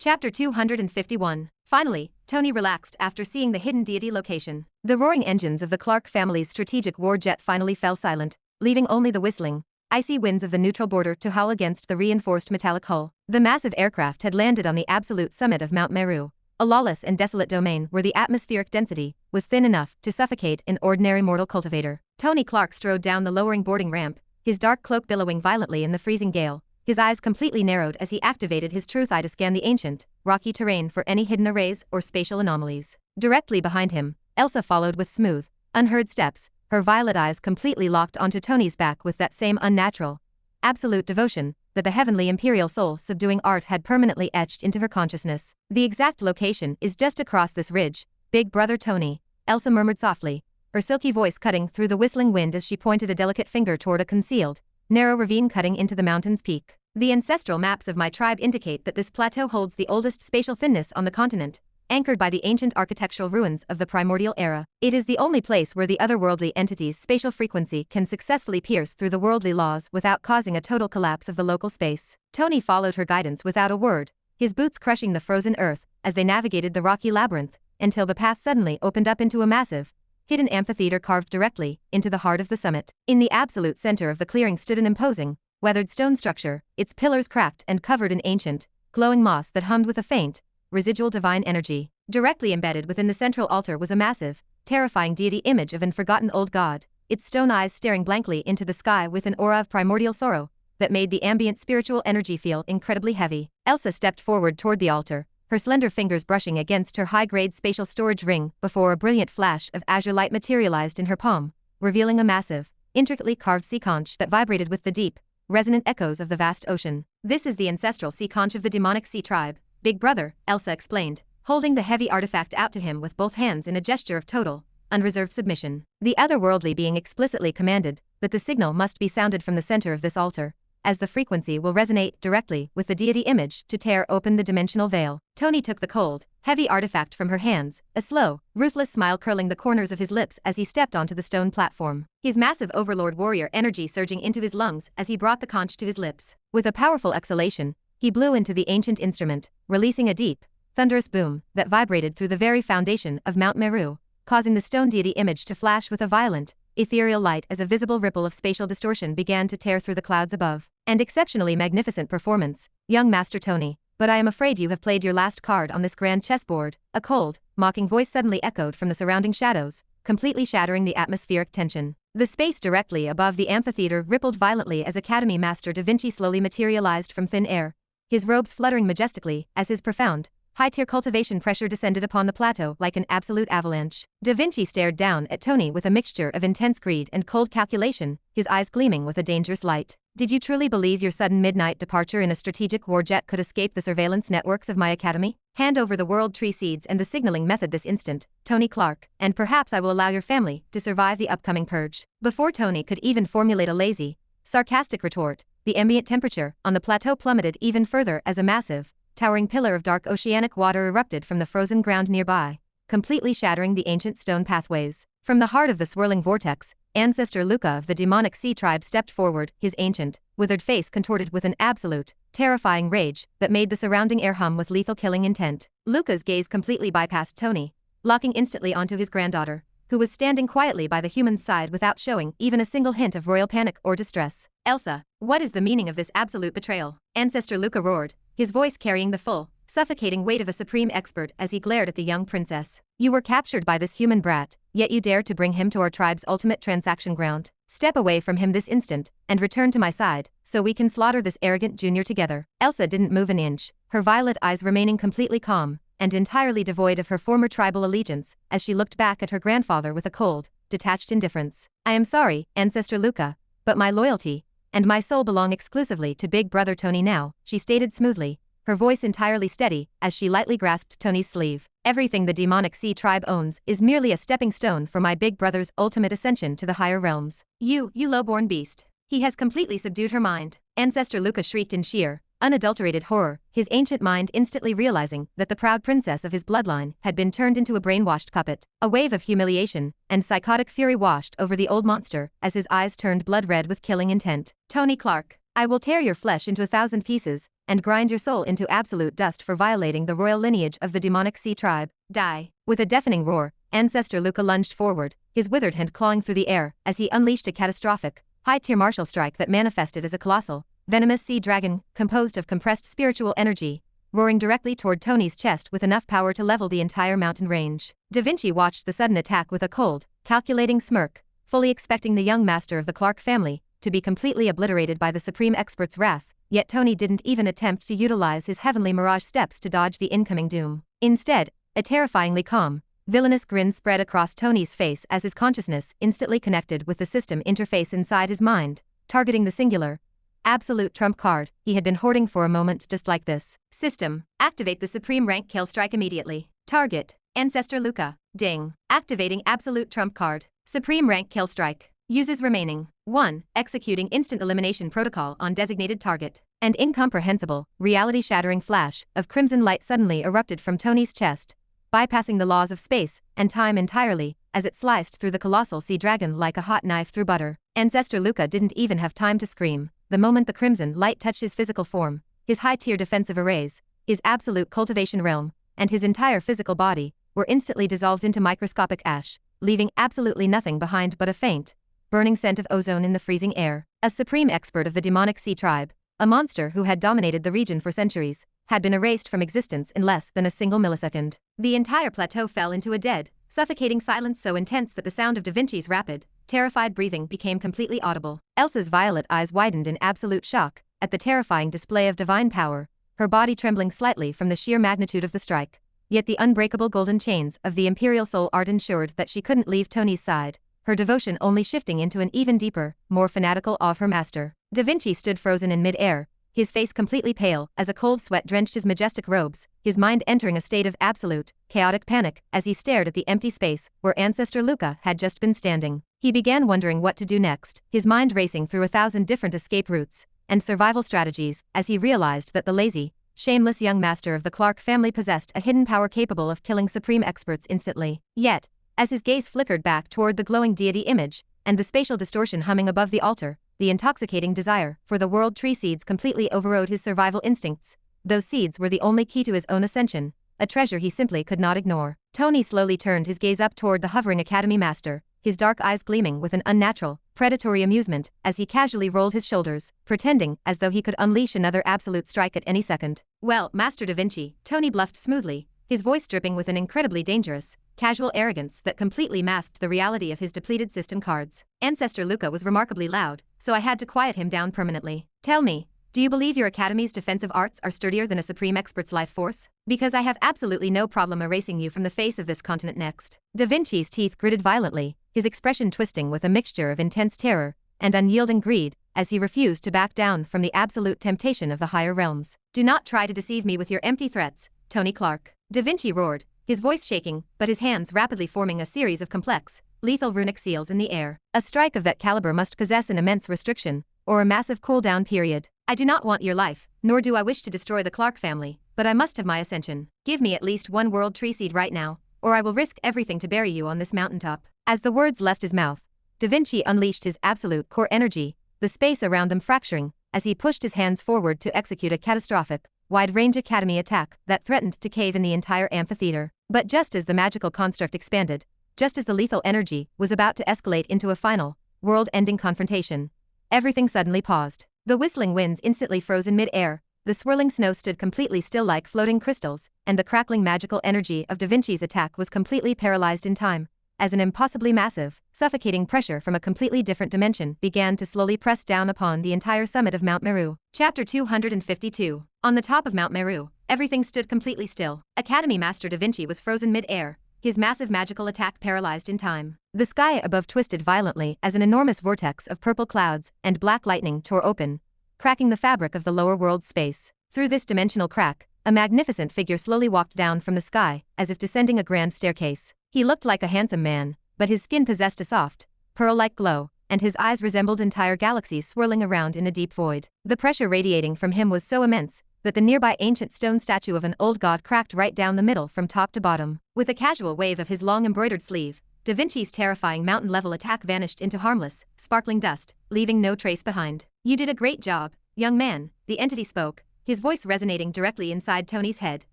Chapter 251. Finally, Tony relaxed after seeing the hidden deity location. The roaring engines of the Clark family's strategic war jet finally fell silent, leaving only the whistling, icy winds of the neutral border to howl against the reinforced metallic hull. The massive aircraft had landed on the absolute summit of Mount Meru, a lawless and desolate domain where the atmospheric density was thin enough to suffocate an ordinary mortal cultivator. Tony Clark strode down the lowering boarding ramp, his dark cloak billowing violently in the freezing gale, his eyes completely narrowed as he activated his truth eye to scan the ancient, rocky terrain for any hidden arrays or spatial anomalies. Directly behind him, Elsa followed with smooth, unheard steps, her violet eyes completely locked onto Tony's back with that same unnatural, absolute devotion that the heavenly imperial soul-subduing art had permanently etched into her consciousness. The exact location is just across this ridge, Big Brother Tony, Elsa murmured softly, her silky voice cutting through the whistling wind as she pointed a delicate finger toward a concealed, narrow ravine cutting into the mountain's peak. The ancestral maps of my tribe indicate that this plateau holds the oldest spatial thinness on the continent, anchored by the ancient architectural ruins of the primordial era. It is the only place where the otherworldly entity's spatial frequency can successfully pierce through the worldly laws without causing a total collapse of the local space. Tony followed her guidance without a word, his boots crushing the frozen earth as they navigated the rocky labyrinth, until the path suddenly opened up into a massive, hidden amphitheater carved directly into the heart of the summit. In the absolute center of the clearing stood an imposing, weathered stone structure, its pillars cracked and covered in ancient, glowing moss that hummed with a faint, residual divine energy. Directly embedded within the central altar was a massive, terrifying deity image of an forgotten old god, its stone eyes staring blankly into the sky with an aura of primordial sorrow that made the ambient spiritual energy feel incredibly heavy. Elsa stepped forward toward the altar, her slender fingers brushing against her high-grade spatial storage ring before a brilliant flash of azure light materialized in her palm, revealing a massive, intricately carved sea conch that vibrated with the deep, resonant echoes of the vast ocean. This is the ancestral sea conch of the demonic sea tribe, Big Brother, Elsa explained, holding the heavy artifact out to him with both hands in a gesture of total, unreserved submission. The otherworldly being explicitly commanded that the signal must be sounded from the center of this altar, as the frequency will resonate directly with the deity image to tear open the dimensional veil. Tony took the cold, heavy artifact from her hands, a slow, ruthless smile curling the corners of his lips as he stepped onto the stone platform, his massive Overlord Warrior energy surging into his lungs as he brought the conch to his lips. With a powerful exhalation, he blew into the ancient instrument, releasing a deep, thunderous boom that vibrated through the very foundation of Mount Meru, causing the stone deity image to flash with a violent, ethereal light as a visible ripple of spatial distortion began to tear through the clouds above. An exceptionally magnificent performance, young Master Tony, but I am afraid you have played your last card on this grand chessboard. A cold, mocking voice suddenly echoed from the surrounding shadows, completely shattering the atmospheric tension. The space directly above the amphitheater rippled violently as Academy Master Da Vinci slowly materialized from thin air, his robes fluttering majestically as his profound, high-tier cultivation pressure descended upon the plateau like an absolute avalanche. Da Vinci stared down at Tony with a mixture of intense greed and cold calculation, his eyes gleaming with a dangerous light. Did you truly believe your sudden midnight departure in a strategic warjet could escape the surveillance networks of my academy? Hand over the world tree seeds and the signaling method this instant, Tony Clark, and perhaps I will allow your family to survive the upcoming purge. Before Tony could even formulate a lazy, sarcastic retort, the ambient temperature on the plateau plummeted even further as a massive, towering pillar of dark oceanic water erupted from the frozen ground nearby, completely shattering the ancient stone pathways. From the heart of the swirling vortex, Ancestor Luca of the demonic sea tribe stepped forward, his ancient, withered face contorted with an absolute, terrifying rage that made the surrounding air hum with lethal killing intent. Luca's gaze completely bypassed Tony, locking instantly onto his granddaughter, who was standing quietly by the human's side without showing even a single hint of royal panic or distress. Elsa, what is the meaning of this absolute betrayal? Ancestor Luca roared, his voice carrying the full, suffocating weight of a supreme expert as he glared at the young princess. You were captured by this human brat, yet you dare to bring him to our tribe's ultimate transaction ground. Step away from him this instant, and return to my side, so we can slaughter this arrogant junior together. Elsa didn't move an inch, her violet eyes remaining completely calm, and entirely devoid of her former tribal allegiance, as she looked back at her grandfather with a cold, detached indifference. I am sorry, Ancestor Luca, but my loyalty and my soul belong exclusively to Big Brother Tony now, she stated smoothly, her voice entirely steady as she lightly grasped Tony's sleeve. Everything the demonic sea tribe owns is merely a stepping stone for my big brother's ultimate ascension to the higher realms. You low-born beast. He has completely subdued her mind. Ancestor Luca shrieked in sheer, unadulterated horror, his ancient mind instantly realizing that the proud princess of his bloodline had been turned into a brainwashed puppet. A wave of humiliation and psychotic fury washed over the old monster as his eyes turned blood red with killing intent. Tony Clark, I will tear your flesh into 1,000 pieces, and grind your soul into absolute dust for violating the royal lineage of the demonic sea tribe. Die. With a deafening roar, Ancestor Luca lunged forward, his withered hand clawing through the air as he unleashed a catastrophic, high-tier martial strike that manifested as a colossal, venomous sea dragon, composed of compressed spiritual energy, roaring directly toward Tony's chest with enough power to level the entire mountain range. Da Vinci watched the sudden attack with a cold, calculating smirk, fully expecting the young master of the Clark family to be completely obliterated by the supreme expert's wrath, yet Tony didn't even attempt to utilize his heavenly mirage steps to dodge the incoming doom. Instead, a terrifyingly calm, villainous grin spread across Tony's face as his consciousness instantly connected with the system interface inside his mind, targeting the singular, absolute trump card he had been hoarding for a moment just like this. System. Activate the supreme rank kill strike immediately. Target. Ancestor Luca. Ding. Activating absolute trump card. Supreme rank kill strike. Uses remaining. 1. Executing instant elimination protocol on designated target. An incomprehensible, reality-shattering flash of crimson light suddenly erupted from Tony's chest, bypassing the laws of space and time entirely, as it sliced through the colossal sea dragon like a hot knife through butter. Ancestor Luca didn't even have time to scream. The moment the crimson light touched his physical form, his high-tier defensive arrays, his absolute cultivation realm, and his entire physical body were instantly dissolved into microscopic ash, leaving absolutely nothing behind but a faint, burning scent of ozone in the freezing air. A supreme expert of the demonic sea tribe, a monster who had dominated the region for centuries, had been erased from existence in less than a single millisecond. The entire plateau fell into a dead, suffocating silence so intense that the sound of Da Vinci's rapid, terrified breathing became completely audible. Elsa's violet eyes widened in absolute shock at the terrifying display of divine power, her body trembling slightly from the sheer magnitude of the strike. Yet the unbreakable golden chains of the Imperial Soul Art ensured that she couldn't leave Tony's side, her devotion only shifting into an even deeper, more fanatical awe of her master. Da Vinci stood frozen in mid-air, his face completely pale as a cold sweat drenched his majestic robes, his mind entering a state of absolute, chaotic panic as he stared at the empty space where Ancestor Luca had just been standing. He began wondering what to do next, his mind racing through 1,000 different escape routes and survival strategies as he realized that the lazy, shameless young master of the Clark family possessed a hidden power capable of killing supreme experts instantly. Yet, as his gaze flickered back toward the glowing deity image and the spatial distortion humming above the altar, the intoxicating desire for the world tree seeds completely overrode his survival instincts. Those seeds were the only key to his own ascension, a treasure he simply could not ignore. Tony slowly turned his gaze up toward the hovering academy master, his dark eyes gleaming with an unnatural, predatory amusement as he casually rolled his shoulders, pretending as though he could unleash another absolute strike at any second. "Well, Master Da Vinci," Tony bluffed smoothly, his voice dripping with an incredibly dangerous, casual arrogance that completely masked the reality of his depleted system cards. Ancestor Luca was remarkably loud, so I had to quiet him down permanently. "Tell me, do you believe your academy's defensive arts are sturdier than a supreme expert's life force? Because I have absolutely no problem erasing you from the face of this continent next." Da Vinci's teeth gritted violently, his expression twisting with a mixture of intense terror and unyielding greed, as he refused to back down from the absolute temptation of the higher realms. "Do not try to deceive me with your empty threats, Tony Clark." Da Vinci roared, his voice shaking, but his hands rapidly forming a series of complex, lethal runic seals in the air. A strike of that caliber must possess an immense restriction, or a massive cooldown period. "I do not want your life, nor do I wish to destroy the Clark family, but I must have my ascension. Give me at least one world tree seed right now, or I will risk everything to bury you on this mountaintop." As the words left his mouth, Da Vinci unleashed his absolute core energy, the space around them fracturing, as he pushed his hands forward to execute a catastrophic, wide-range academy attack that threatened to cave in the entire amphitheater. But just as the magical construct expanded, just as the lethal energy was about to escalate into a final, world-ending confrontation, everything suddenly paused. The whistling winds instantly froze in mid-air, the swirling snow stood completely still like floating crystals, and the crackling magical energy of Da Vinci's attack was completely paralyzed in time, as an impossibly massive, suffocating pressure from a completely different dimension began to slowly press down upon the entire summit of Mount Meru. Chapter 252. On the top of Mount Meru, everything stood completely still. Academy Master Da Vinci was frozen mid-air, his massive magical attack paralyzed in time. The sky above twisted violently as an enormous vortex of purple clouds and black lightning tore open, cracking the fabric of the lower world's space. Through this dimensional crack, a magnificent figure slowly walked down from the sky, as if descending a grand staircase. He looked like a handsome man, but his skin possessed a soft, pearl-like glow, and his eyes resembled entire galaxies swirling around in a deep void. The pressure radiating from him was so immense that the nearby ancient stone statue of an old god cracked right down the middle from top to bottom. With a casual wave of his long embroidered sleeve, Da Vinci's terrifying mountain-level attack vanished into harmless, sparkling dust, leaving no trace behind. "You did a great job, young man, the entity spoke, his voice resonating directly inside Tony's head,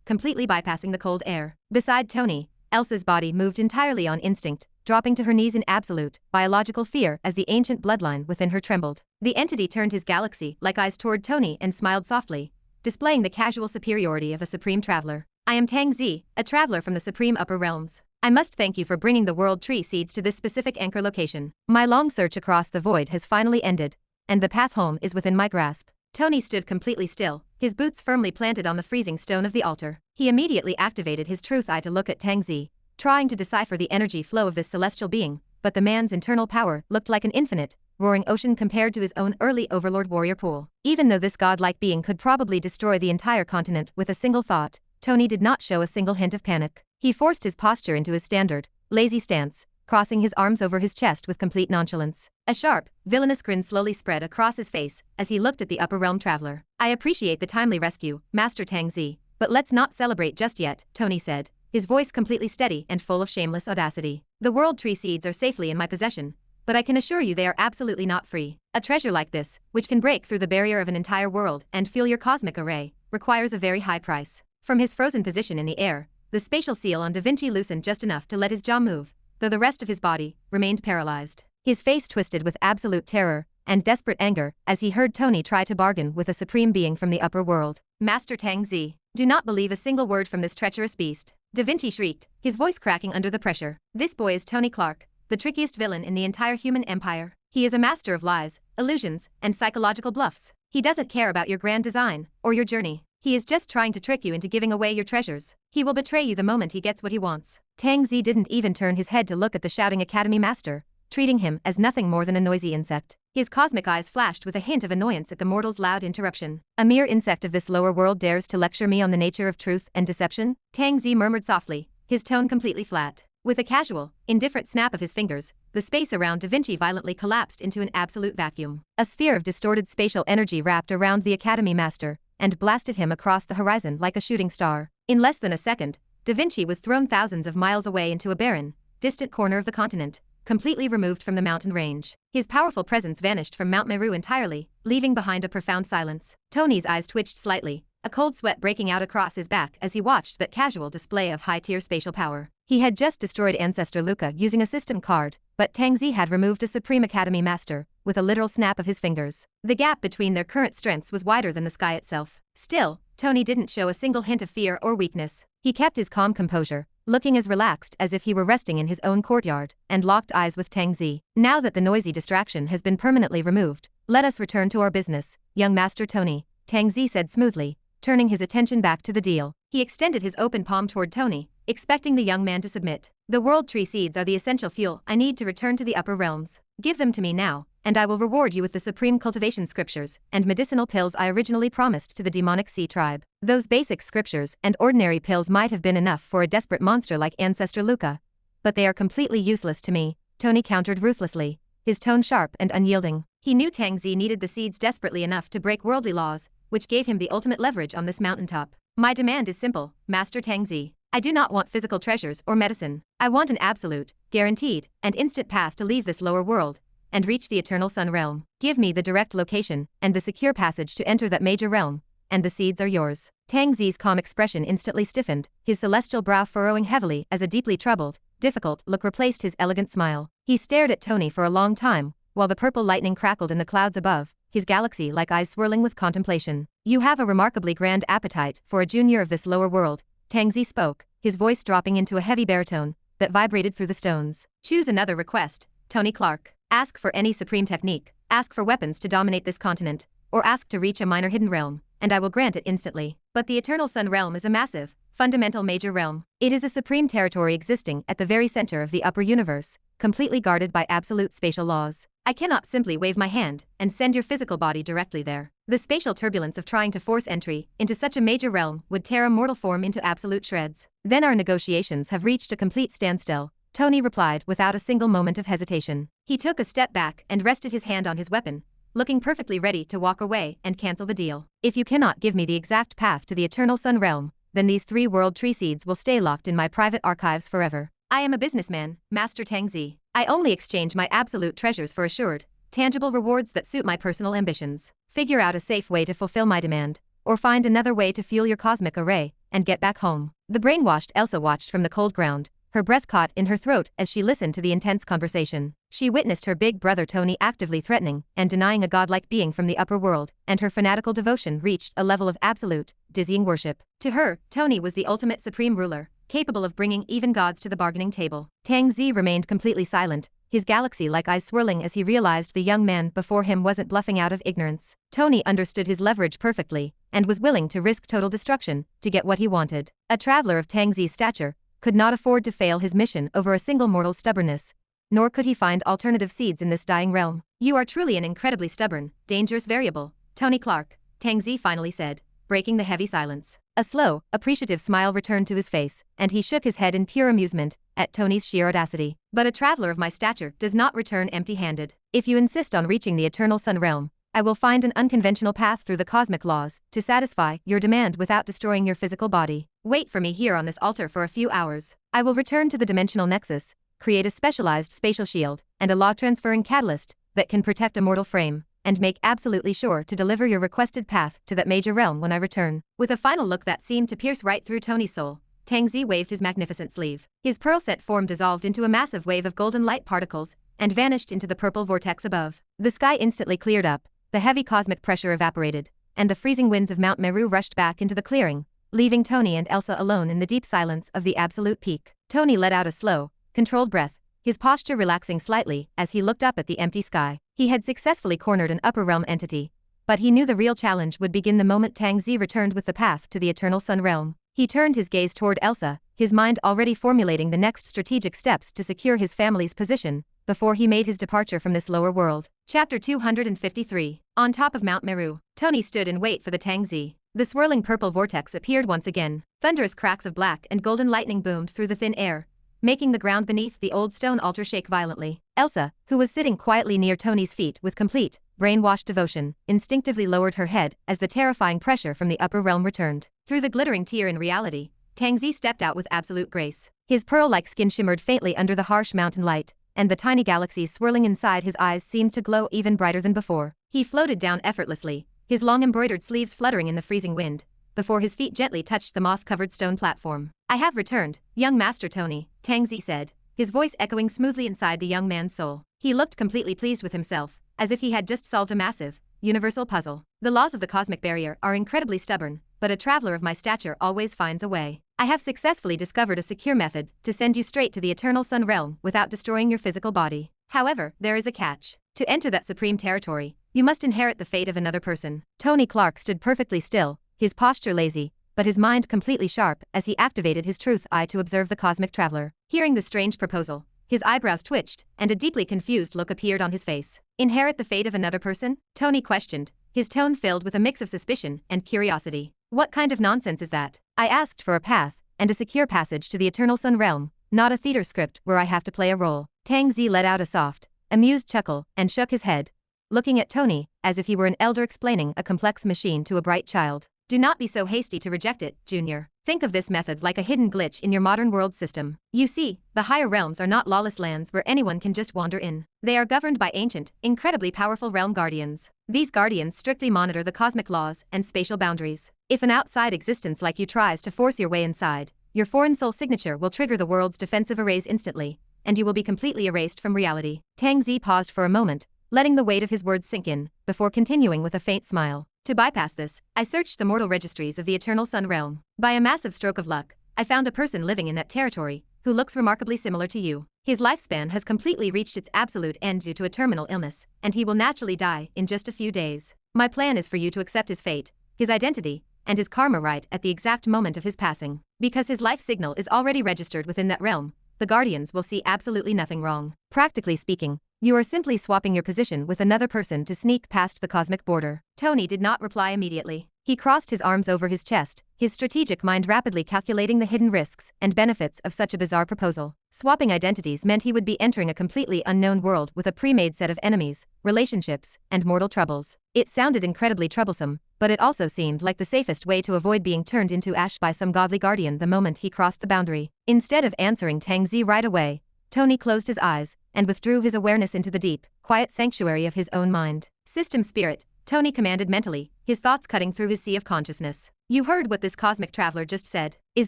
completely bypassing the cold air. Beside Tony, Elsa's body moved entirely on instinct, dropping to her knees in absolute, biological fear as the ancient bloodline within her trembled. The entity turned his galaxy-like eyes toward Tony and smiled softly, displaying the casual superiority of a supreme traveler. I am Tang Zi, a traveler from the supreme upper realms. I must thank you for bringing the world tree seeds to this specific anchor location. My long search across the void has finally ended, and the path home is within my grasp. Tony stood completely still, his boots firmly planted on the freezing stone of the altar. He immediately activated his truth eye to look at Tang Zi, trying to decipher the energy flow of this celestial being, but the man's internal power looked like an infinite, roaring ocean compared to his own early Overlord Warrior pool. Even though this godlike being could probably destroy the entire continent with a single thought, Tony did not show a single hint of panic. He forced his posture into his standard, lazy stance, crossing his arms over his chest with complete nonchalance. A sharp, villainous grin slowly spread across his face as he looked at the upper realm traveler. I appreciate the timely rescue, Master Tang Zi, but let's not celebrate just yet, Tony said, his voice completely steady and full of shameless audacity. The world tree seeds are safely in my possession, but I can assure you they are absolutely not free. A treasure like this, which can break through the barrier of an entire world and fuel your cosmic array, requires a very high price. From his frozen position in the air, the spatial seal on Da Vinci loosened just enough to let his jaw move, though the rest of his body remained paralyzed. His face twisted with absolute terror and desperate anger as he heard Tony try to bargain with a supreme being from the upper world. Master Tang Zi, do not believe a single word from this treacherous beast, Da Vinci shrieked, his voice cracking under the pressure. This boy is Tony Clark, the trickiest villain in the entire human empire. He is a master of lies, illusions, and psychological bluffs. He doesn't care about your grand design or your journey. He is just trying to trick you into giving away your treasures. He will betray you the moment he gets what he wants. Tang Zi didn't even turn his head to look at the shouting academy master, treating him as nothing more than a noisy insect. His cosmic eyes flashed with a hint of annoyance at the mortal's loud interruption. A mere insect of this lower world dares to lecture me on the nature of truth and deception? Tang Zi murmured softly, his tone completely flat. With a casual, indifferent snap of his fingers, the space around Da Vinci violently collapsed into an absolute vacuum. A sphere of distorted spatial energy wrapped around the academy master and blasted him across the horizon like a shooting star. In less than a second, Da Vinci was thrown thousands of miles away into a barren, distant corner of the continent, completely removed from the mountain range. His powerful presence vanished from Mount Meru entirely, leaving behind a profound silence. Tony's eyes twitched slightly, a cold sweat breaking out across his back as he watched that casual display of high-tier spatial power. He had just destroyed Ancestor Luca using a system card, but Tang Zi had removed a Supreme Academy Master, with a literal snap of his fingers. The gap between their current strengths was wider than the sky itself. Still, Tony didn't show a single hint of fear or weakness. He kept his calm composure, looking as relaxed as if he were resting in his own courtyard, and locked eyes with Tang Zi. Now that the noisy distraction has been permanently removed, let us return to our business, young Master Tony, Tang Zi said smoothly, turning his attention back to the deal. He extended his open palm toward Tony, expecting the young man to submit. The world tree seeds are the essential fuel I need to return to the upper realms. Give them to me now, and I will reward you with the supreme cultivation scriptures and medicinal pills I originally promised to the demonic sea tribe. Those basic scriptures and ordinary pills might have been enough for a desperate monster like Ancestor Luca, but they are completely useless to me, Tony countered ruthlessly, his tone sharp and unyielding. He knew Tang Zi needed the seeds desperately enough to break worldly laws, which gave him the ultimate leverage on this mountaintop. My demand is simple, Master Tang Zi. I do not want physical treasures or medicine. I want an absolute, guaranteed, and instant path to leave this lower world and reach the eternal sun realm. Give me the direct location and the secure passage to enter that major realm, and the seeds are yours. Tang Zi's calm expression instantly stiffened, his celestial brow furrowing heavily as a deeply troubled, difficult look replaced his elegant smile. He stared at Tony for a long time, while the purple lightning crackled in the clouds above, his galaxy-like eyes swirling with contemplation. You have a remarkably grand appetite for a junior of this lower world, Tang Zi spoke, his voice dropping into a heavy baritone that vibrated through the stones. Choose another request, Tony Clark. Ask for any supreme technique, ask for weapons to dominate this continent, or ask to reach a minor hidden realm, and I will grant it instantly. But the Eternal Sun realm is a massive, fundamental major realm. It is a supreme territory existing at the very center of the upper universe, completely guarded by absolute spatial laws. I cannot simply wave my hand and send your physical body directly there. The spatial turbulence of trying to force entry into such a major realm would tear a mortal form into absolute shreds. Then our negotiations have reached a complete standstill, Tony replied without a single moment of hesitation. He took a step back and rested his hand on his weapon, looking perfectly ready to walk away and cancel the deal. If you cannot give me the exact path to the Eternal Sun realm, then these 3 world tree seeds will stay locked in my private archives forever. I am a businessman, Master Tang Zi. I only exchange my absolute treasures for assured, Tangible rewards that suit my personal ambitions. Figure out a safe way to fulfill my demand, or find another way to fuel your cosmic array, and get back home. The brainwashed Elsa watched from the cold ground, her breath caught in her throat as she listened to the intense conversation. She witnessed her big brother Tony actively threatening and denying a godlike being from the upper world, and her fanatical devotion reached a level of absolute, dizzying worship. To her, Tony was the ultimate supreme ruler, capable of bringing even gods to the bargaining table. Tang Zi remained completely silent, his galaxy-like eyes swirling as he realized the young man before him wasn't bluffing out of ignorance. Tony understood his leverage perfectly, and was willing to risk total destruction to get what he wanted. A traveler of Tang Zi's stature could not afford to fail his mission over a single mortal's stubbornness, nor could he find alternative seeds in this dying realm. You are truly an incredibly stubborn, dangerous variable, Tony Clark, Tang Zi finally said, breaking the heavy silence. A slow, appreciative smile returned to his face, and he shook his head in pure amusement at Tony's sheer audacity. But a traveler of my stature does not return empty-handed. If you insist on reaching the Eternal Sun Realm, I will find an unconventional path through the cosmic laws to satisfy your demand without destroying your physical body. Wait for me here on this altar for a few hours. I will return to the dimensional nexus, create a specialized spatial shield, and a law-transferring catalyst that can protect a mortal frame, and make absolutely sure to deliver your requested path to that major realm when I return. With a final look that seemed to pierce right through Tony's soul, Tang Zi waved his magnificent sleeve. His pearl-set form dissolved into a massive wave of golden light particles and vanished into the purple vortex above. The sky instantly cleared up, the heavy cosmic pressure evaporated, and the freezing winds of Mount Meru rushed back into the clearing, leaving Tony and Elsa alone in the deep silence of the absolute peak. Tony let out a slow, controlled breath, his posture relaxing slightly as he looked up at the empty sky. He had successfully cornered an upper realm entity, but he knew the real challenge would begin the moment Tang Zi returned with the path to the Eternal Sun Realm. He turned his gaze toward Elsa, his mind already formulating the next strategic steps to secure his family's position before he made his departure from this lower world. Chapter 253. On top of Mount Meru, Tony stood in wait for the Tang Zi. The swirling purple vortex appeared once again. Thunderous cracks of black and golden lightning boomed through the thin air, making the ground beneath the old stone altar shake violently. Elsa, who was sitting quietly near Tony's feet with complete, brainwashed devotion, instinctively lowered her head as the terrifying pressure from the upper realm returned. Through the glittering tear in reality, Tang Zi stepped out with absolute grace. His pearl-like skin shimmered faintly under the harsh mountain light, and the tiny galaxies swirling inside his eyes seemed to glow even brighter than before. He floated down effortlessly, his long embroidered sleeves fluttering in the freezing wind, before his feet gently touched the moss-covered stone platform. I have returned, young Master Tony, Tang Zi said, his voice echoing smoothly inside the young man's soul. He looked completely pleased with himself, as if he had just solved a massive, universal puzzle. The laws of the cosmic barrier are incredibly stubborn, but a traveler of my stature always finds a way. I have successfully discovered a secure method to send you straight to the Eternal Sun Realm without destroying your physical body. However, there is a catch. To enter that supreme territory, you must inherit the fate of another person. Tony Clark stood perfectly still, his posture lazy, but his mind completely sharp as he activated his truth eye to observe the cosmic traveler. Hearing the strange proposal, his eyebrows twitched, and a deeply confused look appeared on his face. Inherit the fate of another person? Tony questioned, his tone filled with a mix of suspicion and curiosity. What kind of nonsense is that? I asked for a path and a secure passage to the Eternal Sun Realm, not a theater script where I have to play a role. Tang Zi let out a soft, amused chuckle and shook his head, looking at Tony as if he were an elder explaining a complex machine to a bright child. Do not be so hasty to reject it, Junior. Think of this method like a hidden glitch in your modern world system. You see, the higher realms are not lawless lands where anyone can just wander in. They are governed by ancient, incredibly powerful realm guardians. These guardians strictly monitor the cosmic laws and spatial boundaries. If an outside existence like you tries to force your way inside, your foreign soul signature will trigger the world's defensive arrays instantly, and you will be completely erased from reality. Tang Zi paused for a moment, letting the weight of his words sink in, before continuing with a faint smile. To bypass this, I searched the mortal registries of the Eternal Sun Realm. By a massive stroke of luck, I found a person living in that territory, who looks remarkably similar to you. His lifespan has completely reached its absolute end due to a terminal illness, and he will naturally die in just a few days. My plan is for you to accept his fate, his identity, and his karma right at the exact moment of his passing. Because his life signal is already registered within that realm, the Guardians will see absolutely nothing wrong. Practically speaking, you are simply swapping your position with another person to sneak past the cosmic border. Tony did not reply immediately. He crossed his arms over his chest, his strategic mind rapidly calculating the hidden risks and benefits of such a bizarre proposal. Swapping identities meant he would be entering a completely unknown world with a pre-made set of enemies, relationships, and mortal troubles. It sounded incredibly troublesome, but it also seemed like the safest way to avoid being turned into ash by some godly guardian the moment he crossed the boundary. Instead of answering Tang Zi right away, Tony closed his eyes and withdrew his awareness into the deep, quiet sanctuary of his own mind. System spirit, Tony commanded mentally, his thoughts cutting through his sea of consciousness. You heard what this cosmic traveler just said. Is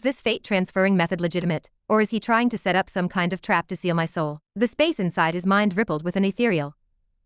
this fate transferring method legitimate, or is he trying to set up some kind of trap to seal my soul? The space inside his mind rippled with an ethereal,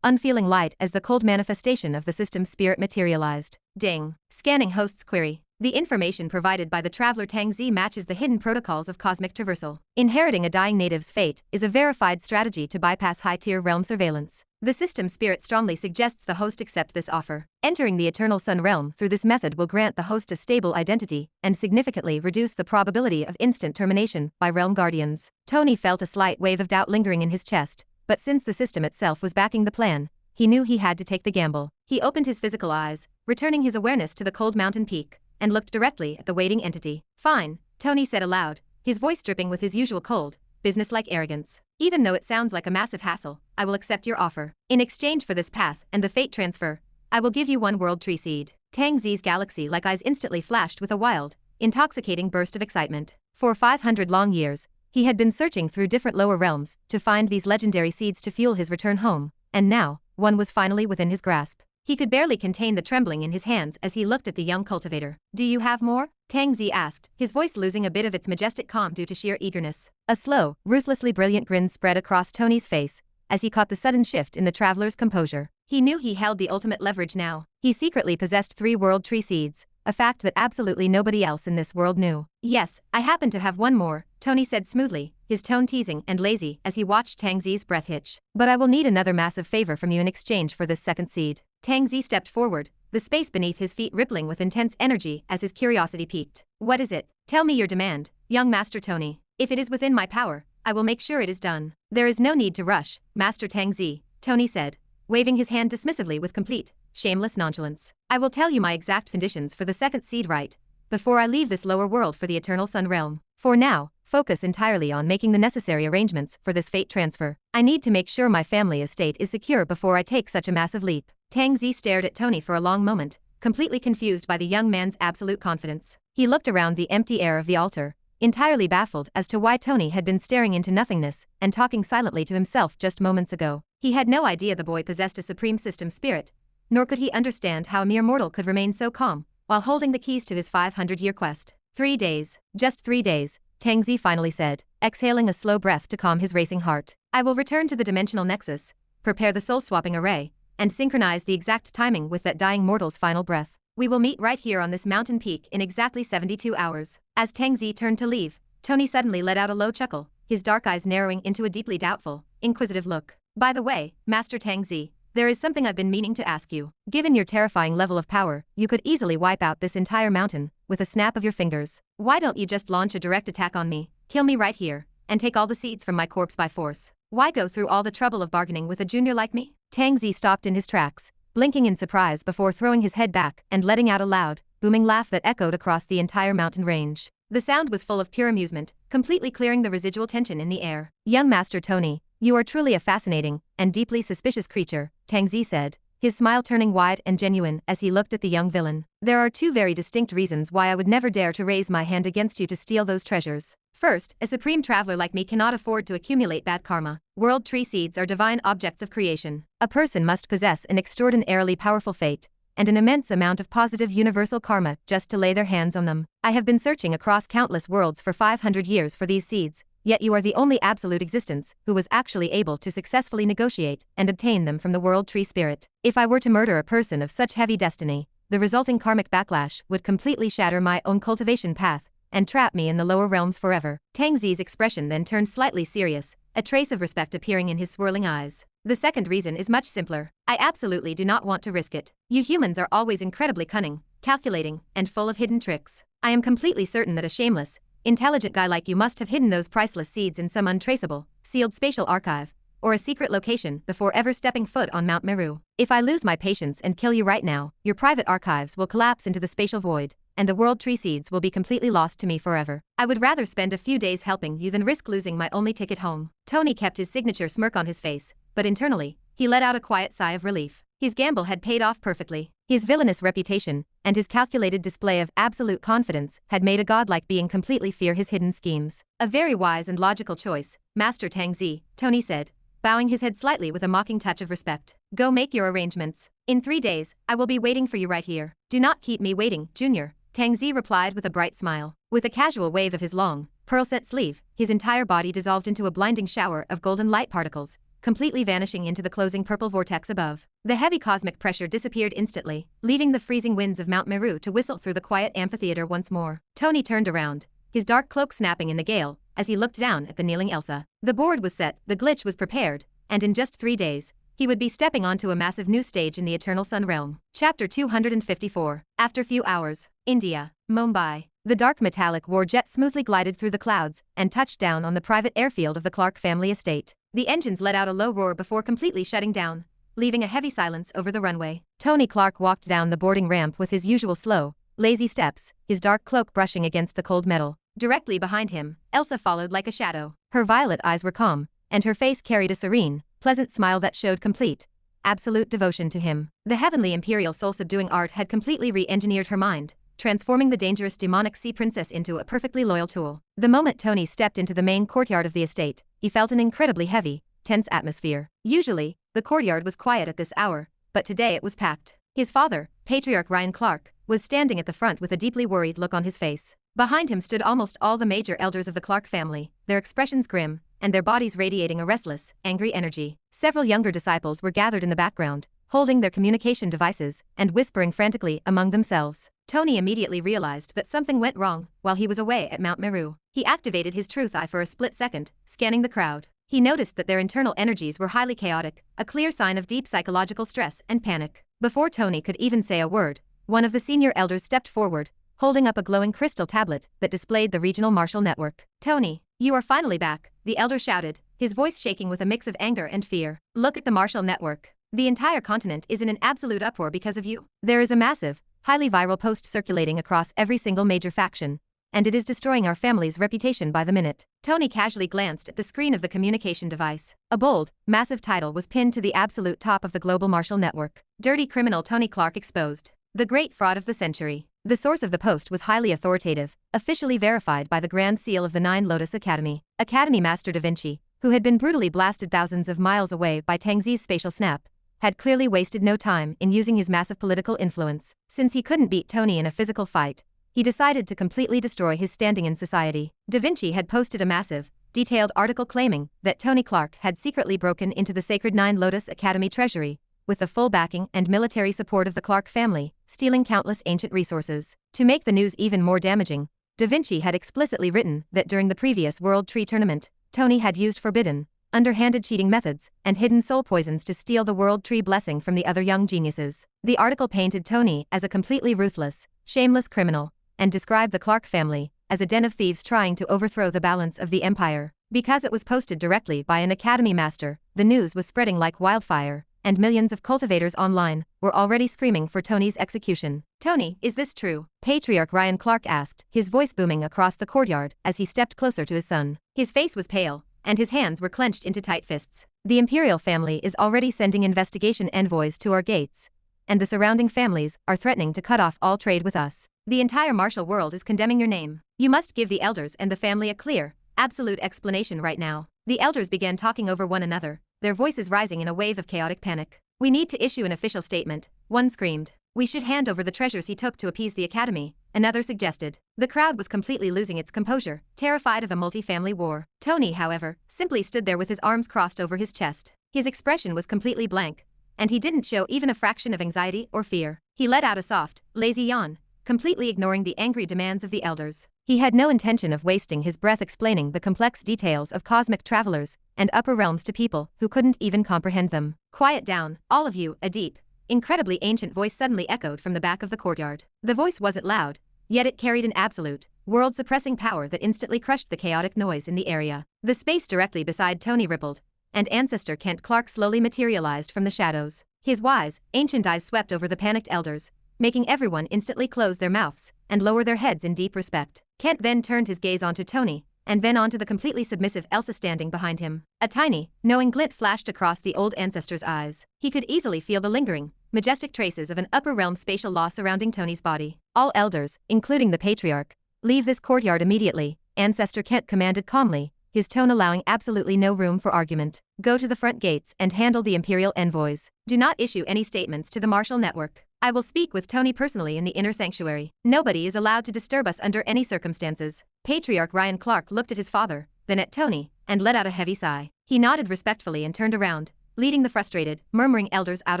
unfeeling light as the cold manifestation of the system spirit materialized. Ding. Scanning host's query. The information provided by the traveler Tang Zi matches the hidden protocols of cosmic traversal. Inheriting a dying native's fate is a verified strategy to bypass high-tier realm surveillance. The system spirit strongly suggests the host accept this offer. Entering the Eternal Sun realm through this method will grant the host a stable identity and significantly reduce the probability of instant termination by realm guardians. Tony felt a slight wave of doubt lingering in his chest, but since the system itself was backing the plan, he knew he had to take the gamble. He opened his physical eyes, returning his awareness to the cold mountain peak, and looked directly at the waiting entity. Fine, Tony said aloud, his voice dripping with his usual cold, business-like arrogance. Even though it sounds like a massive hassle, I will accept your offer. In exchange for this path and the fate transfer, I will give you one world tree seed. Tang Zi's galaxy-like eyes instantly flashed with a wild, intoxicating burst of excitement. For 500 long years, he had been searching through different lower realms to find these legendary seeds to fuel his return home, and now, one was finally within his grasp. He could barely contain the trembling in his hands as he looked at the young cultivator. Do you have more? Tang Zi asked, his voice losing a bit of its majestic calm due to sheer eagerness. A slow, ruthlessly brilliant grin spread across Tony's face as he caught the sudden shift in the traveler's composure. He knew he held the ultimate leverage now. He secretly possessed 3 world tree seeds, a fact that absolutely nobody else in this world knew. Yes, I happen to have one more, Tony said smoothly, his tone teasing and lazy as he watched Tang Zi's breath hitch. But I will need another massive favor from you in exchange for this second seed. Tang Zi stepped forward, the space beneath his feet rippling with intense energy as his curiosity piqued. What is it? Tell me your demand, young Master Tony. If it is within my power, I will make sure it is done. There is no need to rush, Master Tang Zi, Tony said, waving his hand dismissively with complete, shameless nonchalance. I will tell you my exact conditions for the second seed right before I leave this lower world for the Eternal Sun realm. For now, focus entirely on making the necessary arrangements for this fate transfer. I need to make sure my family estate is secure before I take such a massive leap. Tang Zi stared at Tony for a long moment, completely confused by the young man's absolute confidence. He looked around the empty air of the altar, entirely baffled as to why Tony had been staring into nothingness and talking silently to himself just moments ago. He had no idea the boy possessed a supreme system spirit, nor could he understand how a mere mortal could remain so calm while holding the keys to his 500-year quest. 3 days, just 3 days, Tang Zi finally said, exhaling a slow breath to calm his racing heart. I will return to the dimensional nexus, prepare the soul-swapping array, and synchronize the exact timing with that dying mortal's final breath. We will meet right here on this mountain peak in exactly 72 hours. As Tang Zi turned to leave, Tony suddenly let out a low chuckle, his dark eyes narrowing into a deeply doubtful, inquisitive look. By the way, Master Tang Zi, there is something I've been meaning to ask you. Given your terrifying level of power, you could easily wipe out this entire mountain with a snap of your fingers. Why don't you just launch a direct attack on me, kill me right here, and take all the seeds from my corpse by force? Why go through all the trouble of bargaining with a junior like me? Tang Zi stopped in his tracks, blinking in surprise before throwing his head back and letting out a loud, booming laugh that echoed across the entire mountain range. The sound was full of pure amusement, completely clearing the residual tension in the air. Young Master Tony, you are truly a fascinating and deeply suspicious creature, Tang Zi said, his smile turning wide and genuine as he looked at the young villain. There are 2 very distinct reasons why I would never dare to raise my hand against you to steal those treasures. First, a supreme traveler like me cannot afford to accumulate bad karma. World tree seeds are divine objects of creation. A person must possess an extraordinarily powerful fate and an immense amount of positive universal karma just to lay their hands on them. I have been searching across countless worlds for 500 years for these seeds, yet you are the only absolute existence who was actually able to successfully negotiate and obtain them from the world tree spirit. If I were to murder a person of such heavy destiny, the resulting karmic backlash would completely shatter my own cultivation path and trap me in the lower realms forever. Tang Zi's expression then turned slightly serious, a trace of respect appearing in his swirling eyes. The second reason is much simpler. I absolutely do not want to risk it. You humans are always incredibly cunning, calculating, and full of hidden tricks. I am completely certain that a shameless, intelligent guy like you must have hidden those priceless seeds in some untraceable, sealed spatial archive, or a secret location before ever stepping foot on Mount Meru. If I lose my patience and kill you right now, your private archives will collapse into the spatial void, and the world tree seeds will be completely lost to me forever. I would rather spend a few days helping you than risk losing my only ticket home. Tony kept his signature smirk on his face, but internally, he let out a quiet sigh of relief. His gamble had paid off perfectly. His villainous reputation, and his calculated display of absolute confidence, had made a godlike being completely fear his hidden schemes. A very wise and logical choice, Master Tangzi, Tony said, bowing his head slightly with a mocking touch of respect. Go make your arrangements. In 3 days, I will be waiting for you right here. Do not keep me waiting, Junior, Tangzi replied with a bright smile. With a casual wave of his long, pearl-set sleeve, his entire body dissolved into a blinding shower of golden light particles, completely vanishing into the closing purple vortex above. The heavy cosmic pressure disappeared instantly, leaving the freezing winds of Mount Meru to whistle through the quiet amphitheater once more. Tony turned around, his dark cloak snapping in the gale, as he looked down at the kneeling Elsa. The board was set, the glitch was prepared, and in just 3 days, he would be stepping onto a massive new stage in the Eternal Sun Realm. Chapter 254. After few hours, India, Mumbai. The dark metallic war jet smoothly glided through the clouds and touched down on the private airfield of the Clark family estate. The engines let out a low roar before completely shutting down, leaving a heavy silence over the runway. Tony Clark walked down the boarding ramp with his usual slow, lazy steps, his dark cloak brushing against the cold metal. Directly behind him, Elsa followed like a shadow. Her violet eyes were calm, and her face carried a serene, pleasant smile that showed complete, absolute devotion to him. The heavenly imperial soul-subduing art had completely re-engineered her mind, transforming the dangerous demonic sea princess into a perfectly loyal tool. The moment Tony stepped into the main courtyard of the estate, he felt an incredibly heavy, tense atmosphere. Usually, the courtyard was quiet at this hour, but today it was packed. His father, Patriarch Ryan Clark, was standing at the front with a deeply worried look on his face. Behind him stood almost all the major elders of the Clark family, their expressions grim, and their bodies radiating a restless, angry energy. Several younger disciples were gathered in the background, holding their communication devices and whispering frantically among themselves. Tony immediately realized that something went wrong while he was away at Mount Meru. He activated his truth eye for a split second, scanning the crowd. He noticed that their internal energies were highly chaotic, a clear sign of deep psychological stress and panic. Before Tony could even say a word, one of the senior elders stepped forward, holding up a glowing crystal tablet that displayed the regional martial network. Tony, you are finally back, the elder shouted, his voice shaking with a mix of anger and fear. Look at the martial network. The entire continent is in an absolute uproar because of you. There is a massive, highly viral post circulating across every single major faction, and it is destroying our family's reputation by the minute. Tony casually glanced at the screen of the communication device. A bold, massive title was pinned to the absolute top of the global martial network. Dirty criminal Tony Clark exposed. The great fraud of the century. The source of the post was highly authoritative, officially verified by the Grand Seal of the Nine Lotus Academy. Academy Master Da Vinci, who had been brutally blasted thousands of miles away by Tangzi's spatial snap, had clearly wasted no time in using his massive political influence. Since he couldn't beat Tony in a physical fight, he decided to completely destroy his standing in society. Da Vinci had posted a massive, detailed article claiming that Tony Clark had secretly broken into the sacred Nine Lotus Academy treasury, with the full backing and military support of the Clark family, stealing countless ancient resources. To make the news even more damaging, Da Vinci had explicitly written that during the previous World Tree Tournament, Tony had used forbidden, underhanded cheating methods, and hidden soul poisons to steal the World Tree blessing from the other young geniuses. The article painted Tony as a completely ruthless, shameless criminal, and described the Clark family as a den of thieves trying to overthrow the balance of the empire. Because it was posted directly by an academy master, the news was spreading like wildfire, and millions of cultivators online were already screaming for Tony's execution. Tony, is this true? Patriarch Ryan Clark asked, his voice booming across the courtyard as he stepped closer to his son. His face was pale, and his hands were clenched into tight fists. The imperial family is already sending investigation envoys to our gates, and the surrounding families are threatening to cut off all trade with us. The entire martial world is condemning your name. You must give the elders and the family a clear, absolute explanation right now. The elders began talking over one another, their voices rising in a wave of chaotic panic. We need to issue an official statement, one screamed. We should hand over the treasures he took to appease the academy, another suggested. The crowd was completely losing its composure, terrified of a multi-family war. Tony, however, simply stood there with his arms crossed over his chest. His expression was completely blank, and he didn't show even a fraction of anxiety or fear. He let out a soft, lazy yawn, completely ignoring the angry demands of the elders. He had no intention of wasting his breath explaining the complex details of cosmic travelers and upper realms to people who couldn't even comprehend them. Quiet down, all of you, a deep, incredibly ancient voice suddenly echoed from the back of the courtyard. The voice wasn't loud, yet it carried an absolute, world-suppressing power that instantly crushed the chaotic noise in the area. The space directly beside Tony rippled, and ancestor Kent Clark slowly materialized from the shadows. His wise, ancient eyes swept over the panicked elders, making everyone instantly close their mouths and lower their heads in deep respect. Kent then turned his gaze onto Tony, and then onto the completely submissive Elsa standing behind him. A tiny, knowing glint flashed across the old ancestor's eyes. He could easily feel the lingering, majestic traces of an upper realm spatial law surrounding Tony's body. All elders, including the patriarch, leave this courtyard immediately, Ancestor Kent commanded calmly, his tone allowing absolutely no room for argument. Go to the front gates and handle the Imperial envoys. Do not issue any statements to the Martial Network. I will speak with Tony personally in the inner sanctuary. Nobody is allowed to disturb us under any circumstances. Patriarch Ryan Clark looked at his father, then at Tony, and let out a heavy sigh. He nodded respectfully and turned around, leading the frustrated, murmuring elders out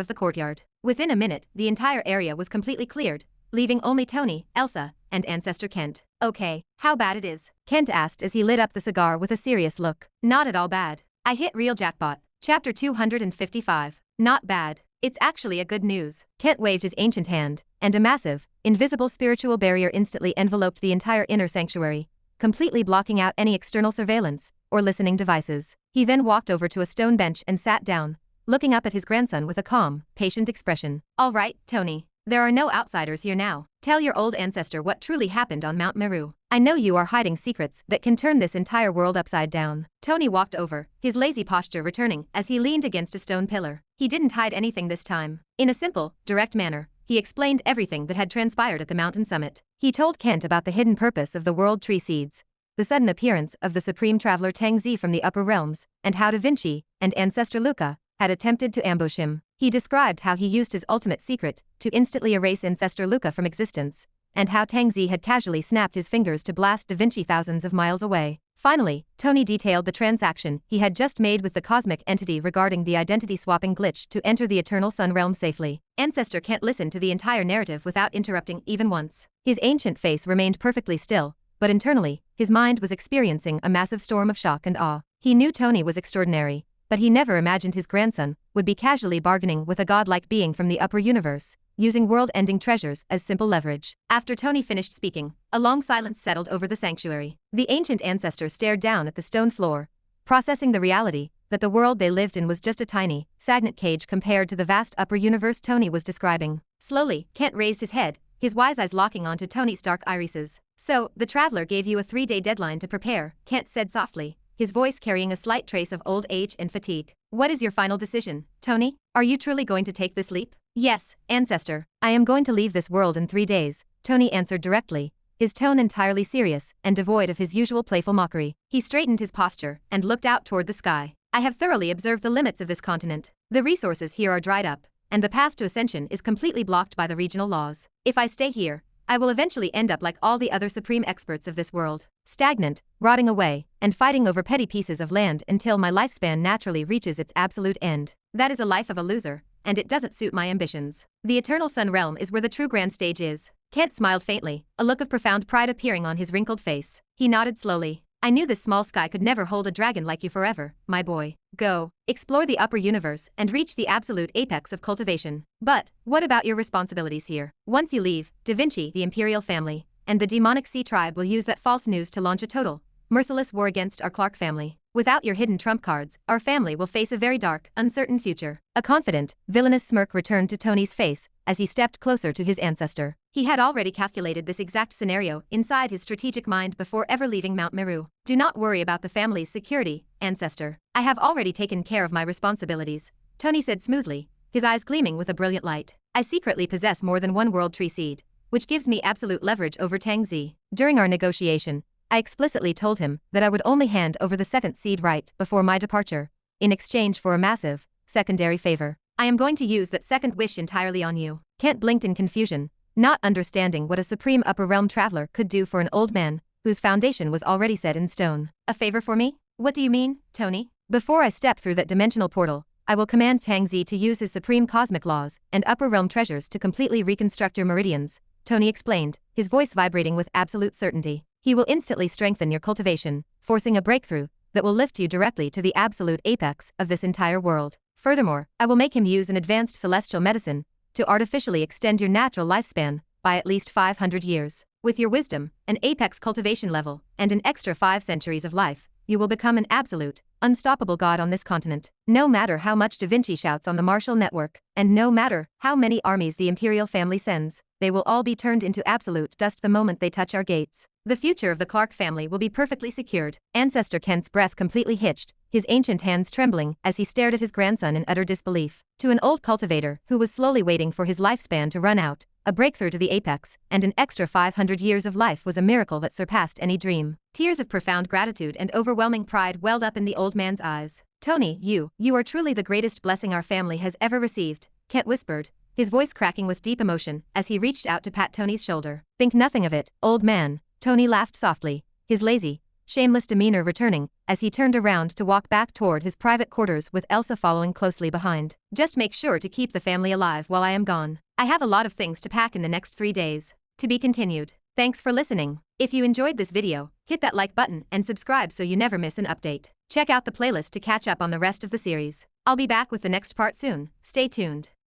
of the courtyard. Within a minute, the entire area was completely cleared, leaving only Tony, Elsa, and Ancestor Kent. Okay, how bad it is? Kent asked as he lit up the cigar with a serious look. Not at all bad. I hit real jackpot. Chapter 255. Not bad. It's actually a good news. Kent waved his ancient hand, and a massive, invisible spiritual barrier instantly enveloped the entire inner sanctuary, completely blocking out any external surveillance or listening devices. He then walked over to a stone bench and sat down, looking up at his grandson with a calm, patient expression. All right, Tony. There are no outsiders here now. Tell your old ancestor what truly happened on Mount Meru. I know you are hiding secrets that can turn this entire world upside down. Tony walked over, his lazy posture returning as he leaned against a stone pillar. He didn't hide anything this time. In a simple, direct manner, he explained everything that had transpired at the mountain summit. He told Kent about the hidden purpose of the world tree seeds, the sudden appearance of the supreme traveler Tang Zi from the upper realms, and how Da Vinci and Ancestor Luca had attempted to ambush him. He described how he used his ultimate secret to instantly erase Ancestor Luca from existence, and how Tang Zi had casually snapped his fingers to blast Da Vinci thousands of miles away. Finally, Tony detailed the transaction he had just made with the cosmic entity regarding the identity-swapping glitch to enter the Eternal Sun realm safely. Ancestor Kent listened to the entire narrative without interrupting even once. His ancient face remained perfectly still, but internally, his mind was experiencing a massive storm of shock and awe. He knew Tony was extraordinary, but he never imagined his grandson would be casually bargaining with a godlike being from the upper universe, using world-ending treasures as simple leverage. After Tony finished speaking, a long silence settled over the sanctuary. The ancient ancestor stared down at the stone floor, processing the reality that the world they lived in was just a tiny, stagnant cage compared to the vast upper universe Tony was describing. Slowly, Kent raised his head, his wise eyes locking onto Tony's dark irises. So, the traveler gave you a 3-day deadline to prepare, Kent said softly, his voice carrying a slight trace of old age and fatigue. What is your final decision, Tony? Are you truly going to take this leap? Yes, Ancestor. I am going to leave this world in 3 days, Tony answered directly, his tone entirely serious and devoid of his usual playful mockery. He straightened his posture and looked out toward the sky. I have thoroughly observed the limits of this continent. The resources here are dried up, and the path to ascension is completely blocked by the regional laws. If I stay here, I will eventually end up like all the other supreme experts of this world, stagnant, rotting away, and fighting over petty pieces of land until my lifespan naturally reaches its absolute end. That is a life of a loser, and it doesn't suit my ambitions. The Eternal Sun realm is where the true grand stage is. Kent smiled faintly, a look of profound pride appearing on his wrinkled face. He nodded slowly. I knew this small sky could never hold a dragon like you forever, my boy. Go, explore the upper universe and reach the absolute apex of cultivation. But, what about your responsibilities here? Once you leave, Da Vinci, the Imperial family, and the demonic Sea tribe will use that false news to launch a total, merciless war against our Clark family. Without your hidden trump cards, our family will face a very dark, uncertain future. A confident, villainous smirk returned to Tony's face as he stepped closer to his ancestor. He had already calculated this exact scenario inside his strategic mind before ever leaving Mount Meru. Do not worry about the family's security, Ancestor. I have already taken care of my responsibilities, Tony said smoothly, his eyes gleaming with a brilliant light. I secretly possess more than one world tree seed, which gives me absolute leverage over Tang Zi. During our negotiation, I explicitly told him that I would only hand over the second seed right before my departure, in exchange for a massive, secondary favor. I am going to use that second wish entirely on you. Kent blinked in confusion, not understanding what a supreme upper realm traveler could do for an old man whose foundation was already set in stone. A favor for me? What do you mean, Tony? Before I step through that dimensional portal, I will command Tang Zi to use his supreme cosmic laws and upper realm treasures to completely reconstruct your meridians, Tony explained, his voice vibrating with absolute certainty. He will instantly strengthen your cultivation, forcing a breakthrough that will lift you directly to the absolute apex of this entire world. Furthermore, I will make him use an advanced celestial medicine to artificially extend your natural lifespan by at least 500 years. With your wisdom, an apex cultivation level, and an extra 5 centuries of life, you will become an absolute, unstoppable god on this continent. No matter how much Da Vinci shouts on the Martial Network, and no matter how many armies the Imperial family sends, they will all be turned into absolute dust the moment they touch our gates. The future of the Clark family will be perfectly secured. Ancestor Kent's breath completely hitched, his ancient hands trembling as he stared at his grandson in utter disbelief. To an old cultivator who was slowly waiting for his lifespan to run out, a breakthrough to the apex and an extra 500 years of life was a miracle that surpassed any dream. Tears of profound gratitude and overwhelming pride welled up in the old man's eyes. "Tony, you are truly the greatest blessing our family has ever received," Kent whispered, his voice cracking with deep emotion as he reached out to pat Tony's shoulder. "Think nothing of it, old man," Tony laughed softly, his lazy, shameless demeanor returning as he turned around to walk back toward his private quarters with Elsa following closely behind. "Just make sure to keep the family alive while I am gone. I have a lot of things to pack in the next 3 days." To be continued. Thanks for listening. If you enjoyed this video, hit that like button and subscribe so you never miss an update. Check out the playlist to catch up on the rest of the series. I'll be back with the next part soon. Stay tuned.